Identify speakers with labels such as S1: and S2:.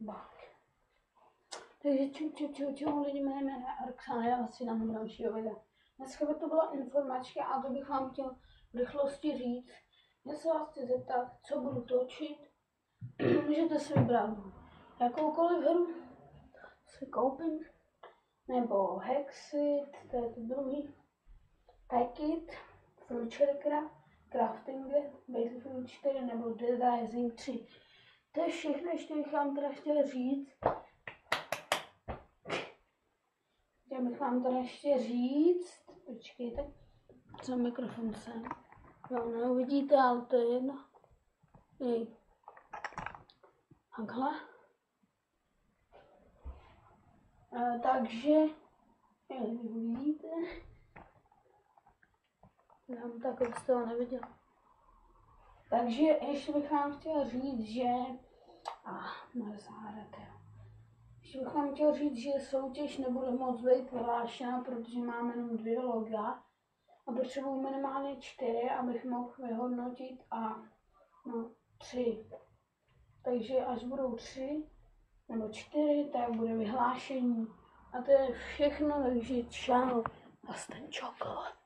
S1: bak. Takže čau lidi, jmenuji Roxana, já vás vítám u dalšího videa. Dneska by to byla informačka a to bych vám chtěl v rychlosti říct. Já se vás chci zeptat, co budu točit. Můžete si vybrat jakoukoliv hru, si koupím, nebo Hexit, to je to druhý, Packit, Future Crafting, Battlefield 4 nebo Dead Rising 3. To je všechno, ještě bych vám teda chtěl říct. Počkejte, co mikrofon sem. Jo, neuvidíte, ale to je jedno. Takhle. Takže, uvidíte. Já tak z toho neviděl. Takže ještě bych vám chtěl říct, že... Ještě bych vám chtěl říct, že soutěž nebude moc být vyhlášena, protože máme jenom 2 loga a potřebuji minimálně 4, abych mohl vyhodnotit 3. Takže až budou 3 nebo 4, tak bude vyhlášení. A to je všechno, takže čau. A ten čokolád.